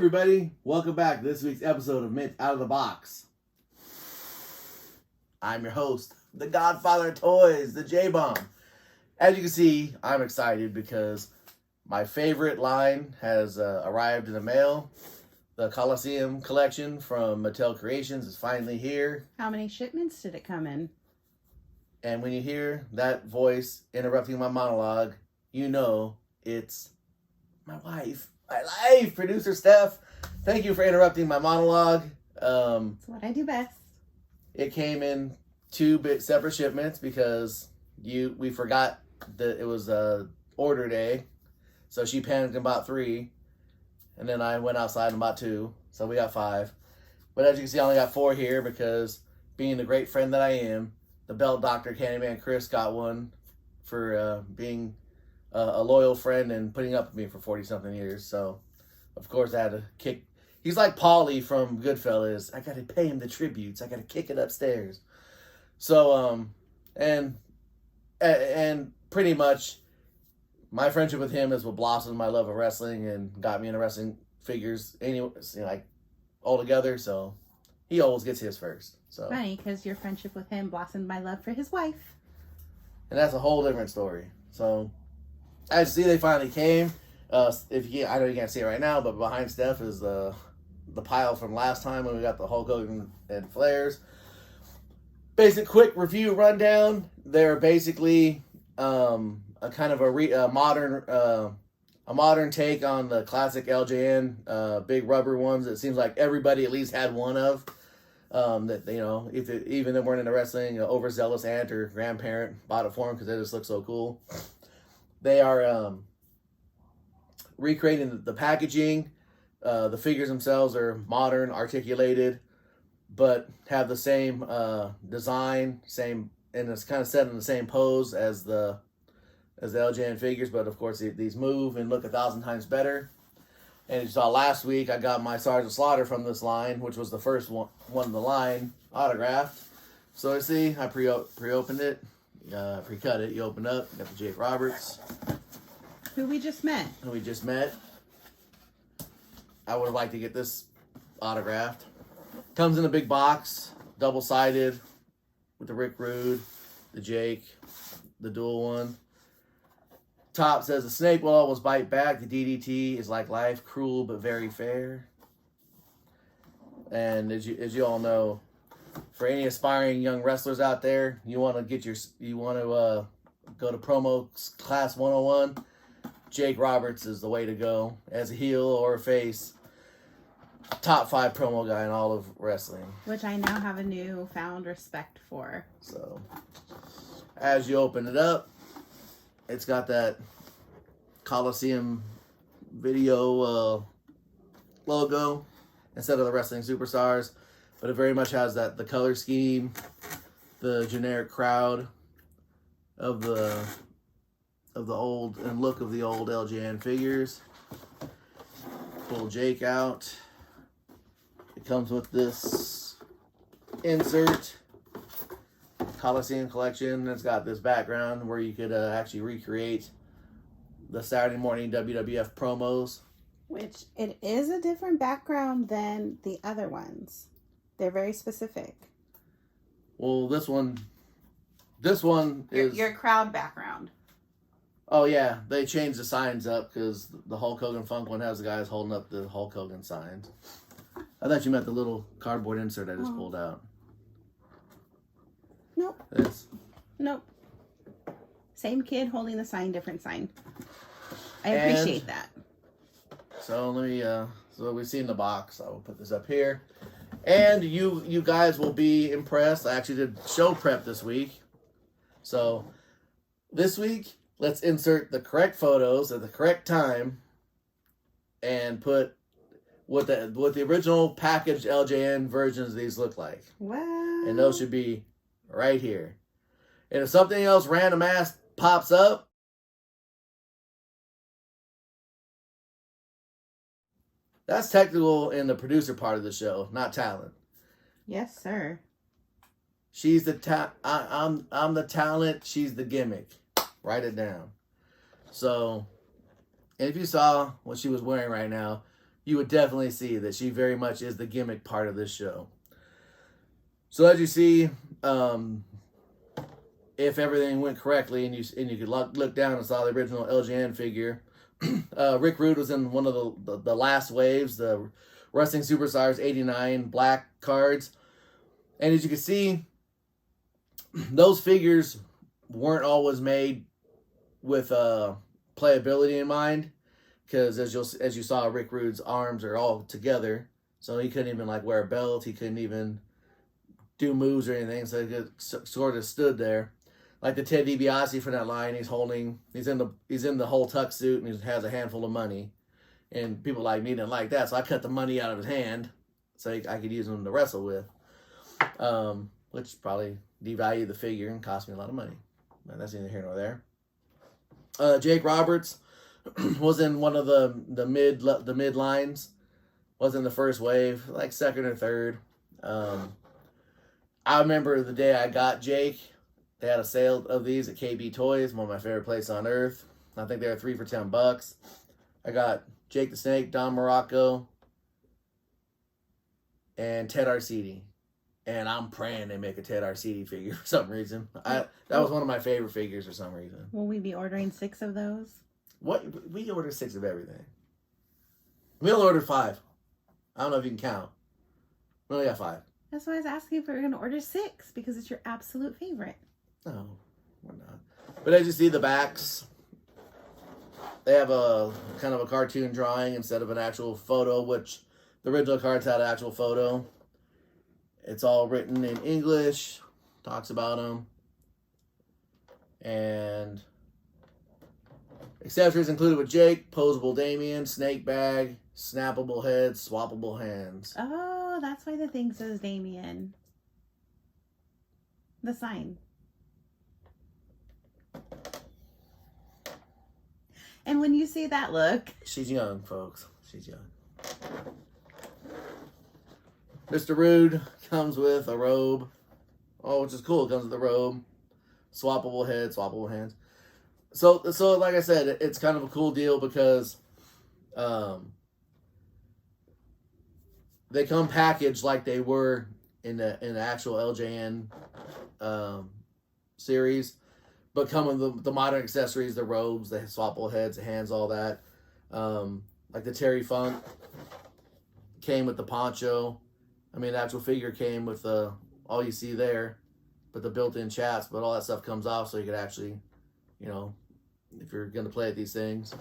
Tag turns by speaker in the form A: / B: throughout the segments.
A: everybody, welcome back to this week's episode of Mint Out of the Box. I'm your host, the Godfather of Toys, the J-Bomb. As you can see, I'm excited because my favorite line has arrived in the mail. The Coliseum collection from Mattel Creations is finally here.
B: How many shipments did it come in?
A: And when you hear that voice interrupting my monologue, you know it's my wife. My life, producer Steph. Thank you for interrupting my monologue.
B: That's what I do best.
A: It came in two separate shipments because we forgot that it was order day, so she panicked and bought 3, and then I went outside and bought 2, so we got 5. But as you can see, I only got 4 here because, being the great friend that I am, the Belt Doctor Candyman Chris got one for being a loyal friend and putting up with me for 40-something years. So, of course, I had to kick. He's like Paulie from Goodfellas. I got to pay him the tributes. I got to kick it upstairs. So, and pretty much my friendship with him is what blossomed my love of wrestling and got me into wrestling figures anyway, like all together. So he always gets his first. So
B: funny because your friendship with him blossomed my love for his wife.
A: And that's a whole different story. So as you see, they finally came. I know you can't see it right now, but behind Steph is the pile from last time when we got the Hulk Hogan and Flares. Basic quick review rundown. They're basically a kind of a modern take on the classic LJN big rubber ones. It seems like everybody at least had one of. That even they weren't into wrestling, an overzealous aunt or grandparent bought it for them because they just look so cool. They are recreating the packaging. The figures themselves are modern, articulated, but have the same design, and it's kind of set in the same pose as the LJN figures. But of course, these move and look 1,000 times better. And you saw last week, I got my Sergeant Slaughter from this line, which was the first one in the line, autographed. So see, I pre-opened it, pre-cut it. You open up, got the Jake Roberts.
B: Who we just met.
A: I would have liked to get this autographed. Comes in a big box, double-sided, with the Rick Rude, the Jake, the dual one. Top says, the snake will always bite back. The DDT is like life, cruel but very fair. And as you all know, for any aspiring young wrestlers out there, you want to go to promo class 101. Jake Roberts is the way to go as a heel or a face. Top 5 promo guy in all of wrestling,
B: which I now have a newfound respect for.
A: So, as you open it up, it's got that Coliseum video logo instead of the Wrestling Superstars, but it very much has the color scheme, the generic crowd of the old and look of the old LJN figures. Pull Jake out. It comes with this insert. Coliseum collection. It's got this background where you could actually recreate the Saturday morning WWF promos.
B: Which it is a different background than the other ones. They're very specific.
A: Well, this one is
B: your crowd background.
A: Oh yeah, they changed the signs up because the Hulk Hogan Funk one has the guys holding up the Hulk Hogan signs. I thought you meant the little cardboard insert I just pulled out.
B: Nope.
A: This.
B: Nope. Same kid holding the sign, different sign. I appreciate that.
A: So let me, so we've seen the box. I will put this up here. And you guys will be impressed. I actually did show prep this week. So this week, let's insert the correct photos at the correct time and put what the original packaged LJN versions of these look like.
B: Wow.
A: And those should be right here. And if something else random ass pops up, that's technical in the producer part of the show, not talent.
B: Yes, sir.
A: She's the I'm the talent, she's the gimmick. Write it down. So, and if you saw what she was wearing right now, you would definitely see that she very much is the gimmick part of this show. So as you see, if everything went correctly and you could look down and saw the original LJN figure, Rick Rude was in one of the last waves, the Wrestling Superstars 89 black cards. And as you can see, those figures weren't always made with playability in mind, because as you saw, Rick Rude's arms are all together, so he couldn't even like wear a belt. He couldn't even do moves or anything, so he just sort of stood there. Like the Ted DiBiase from that line, he's in the whole tuck suit and he has a handful of money, and people like me didn't like that, so I cut the money out of his hand so I could use him to wrestle with, which probably devalued the figure and cost me a lot of money. But that's neither here nor there. Jake Roberts was in one of the mid lines, was in the first wave, like second or third. I remember the day I got Jake. They had a sale of these at KB Toys, one of my favorite places on earth. I think they were 3 for $10. I got Jake the Snake, Don Morocco, and Ted Arcidi. And I'm praying they make a Ted Arcidi figure for some reason. That was one of my favorite figures for some reason.
B: Will we be ordering 6 of those?
A: What? We ordered 6 of everything. We only ordered 5. I don't know if you can count. We only got 5.
B: That's why I was asking if we were going to order 6, because it's your absolute favorite.
A: No, we're not. But as you see the backs, they have a kind of a cartoon drawing instead of an actual photo, which the original cards had an actual photo. It's all written in English, talks about them. And accessories included with Jake: posable Damien, snake bag, snappable head, swappable hands.
B: Oh, that's why the thing says Damien. The sign. And when you see that look...
A: She's young, folks. She's young. Mr. Rude comes with a robe. Oh, which is cool. It comes with a robe. Swappable head, swappable hands. So like I said, it's kind of a cool deal because they come packaged like they were in the actual LJN series, but come with the modern accessories, the robes, the swappable heads, the hands, all that. Like the Terry Funk came with the poncho. I mean, the actual figure came with all you see there, but the built-in chats, but all that stuff comes off so you could actually, you know, if you're going to play at these things,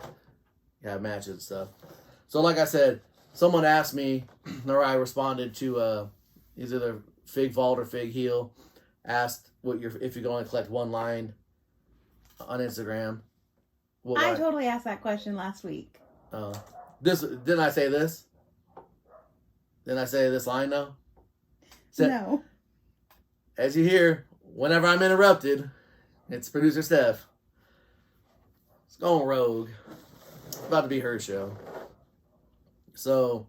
A: you have matches and stuff. So like I said, someone asked me, or I responded to either Fig Vault or Fig Heel, asked if you're going to collect one line on Instagram.
B: I totally asked that question last week.
A: Didn't I say this? Didn't I say this line though?
B: No.
A: As you hear, whenever I'm interrupted, it's producer Steph. It's going rogue. It's about to be her show. So,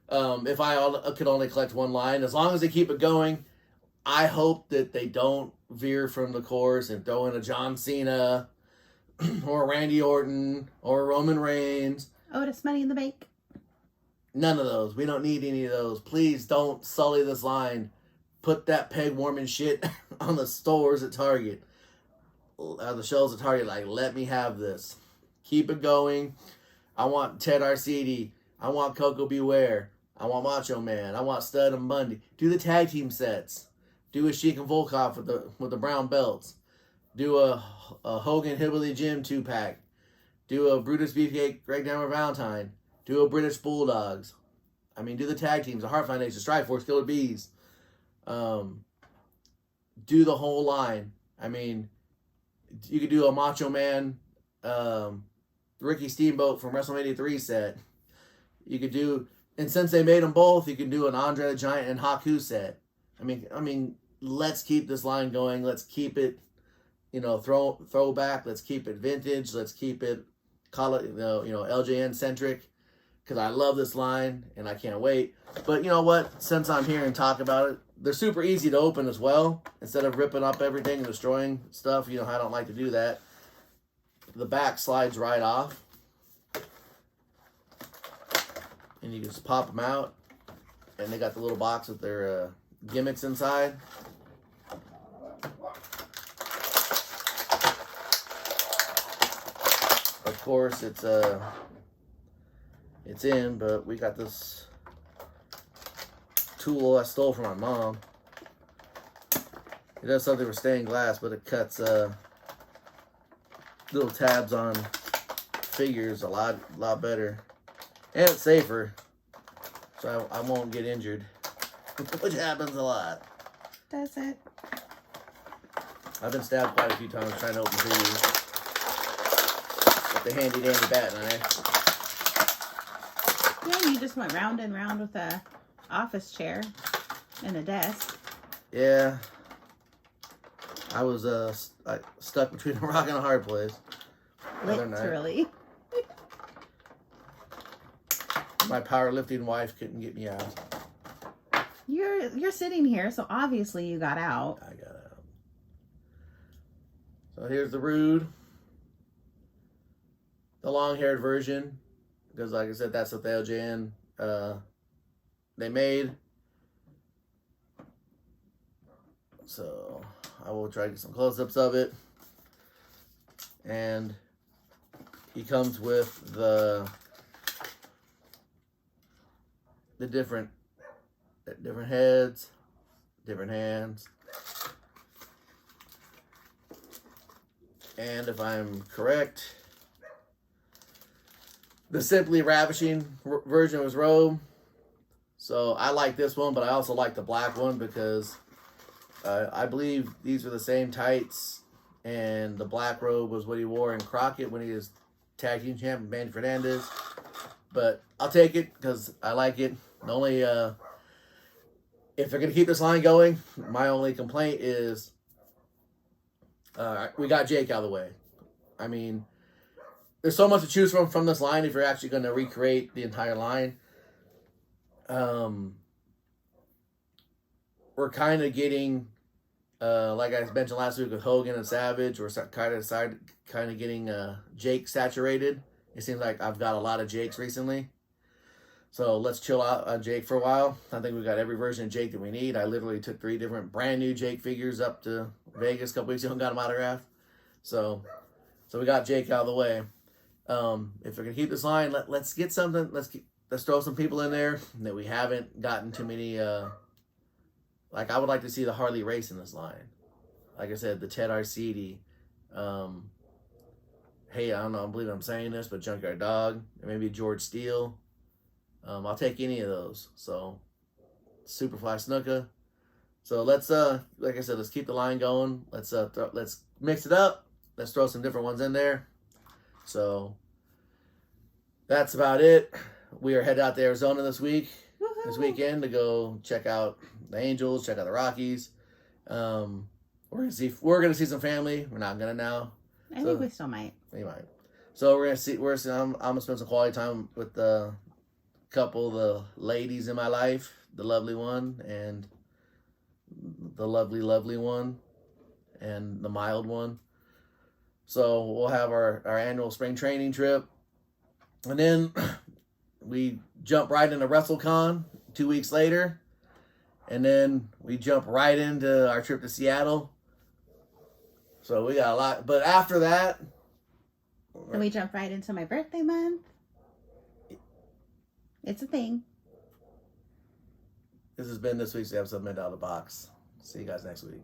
A: if I could only collect one line, as long as they keep it going, I hope that they don't veer from the course and throw in a John Cena or Randy Orton or Roman Reigns.
B: Otis Money in the Bank.
A: None of those. We don't need any of those. Please don't sully this line. Put that peg warming shit on the stores at Target. The shelves at Target. Like, let me have this. Keep it going. I want Ted Arcidi. I want Coco Beware. I want Macho Man. I want Stud and Bundy. Do the tag team sets. Do a Sheik and Volkov with the brown belts. Do a Hogan Hillbilly Jim 2-pack. Do a Brutus Beefcake Breakdown Valentine. Do a British Bulldogs. I mean, do the tag teams, the Heart Foundation, Strike Force, Killer Bees. Do the whole line. I mean, you could do a Macho Man, Ricky Steamboat from WrestleMania 3 set. You could do, and since they made them both, you can do an Andre the Giant and Haku set. I mean, let's keep this line going. Let's keep it, throwback. Let's keep it vintage. Let's keep it, call it, LJN centric. Because I love this line, and I can't wait. But you know what? Since I'm here and talk about it, they're super easy to open as well. Instead of ripping up everything and destroying stuff, I don't like to do that. The back slides right off. and you just pop them out, and they got the little box with their gimmicks inside. Of course, it's in, but we got this tool I stole from my mom. It does something for stained glass, but it cuts little tabs on figures a lot better, and it's safer, so I won't get injured, which happens a lot.
B: Does it?
A: I've been stabbed quite a few times trying to open figures with the handy dandy bat knife.
B: Yeah, you just went round and round with a office chair and a desk.
A: Yeah, I was stuck between a rock and a hard place.
B: Literally.
A: My powerlifting wife couldn't get me out.
B: You're sitting here, so obviously you got out.
A: I got out. So here's the Rude, the long-haired version, because like I said, that's what the LJN they made. So I will try to get some close-ups of it. And he comes with the different heads, different hands. And if I'm correct, the Simply Ravishing version was robe. So I like this one, but I also like the black one because I believe these were the same tights, and the black robe was what he wore in Crockett when he was tag team champ with Manny Fernandez. But I'll take it because I like it. The only if they're gonna keep this line going, my only complaint is we got Jake out of the way. I mean, there's so much to choose from this line if you're actually going to recreate the entire line. We're kind of getting, like I mentioned last week with Hogan and Savage, we're kind of getting Jake saturated. It seems like I've got a lot of Jakes recently. So let's chill out on Jake for a while. I think we got every version of Jake that we need. I literally took 3 different brand new Jake figures up to Vegas a couple weeks ago and got them autographed. So we got Jake out of the way. If we're gonna keep this line, let's get something. Let's throw some people in there that we haven't gotten too many. Like I would like to see the Harley Race in this line. Like I said, the Ted Arcidi. Hey, I don't know. I believe I'm saying this, but Junkyard Dog, or maybe George Steele. I'll take any of those. So, Superfly Snuka. So let's like I said, let's keep the line going. Let's mix it up. Let's throw some different ones in there. So that's about it. We are headed out to Arizona this weekend to go check out the Angels, check out the Rockies. We're gonna see some family. We're not gonna now.
B: I think we still might.
A: We might. So we're gonna see. I'm gonna spend some quality time with the couple of the ladies in my life, the lovely one and the lovely one and the mild one. So we'll have our annual spring training trip, and then we jump right into WrestleCon 2 weeks later, and then we jump right into our trip to Seattle. So we got a lot, but after that,
B: then we jump right into my birthday month. It's a thing.
A: This has been this week's episode of Men Out of the Box. See you guys next week.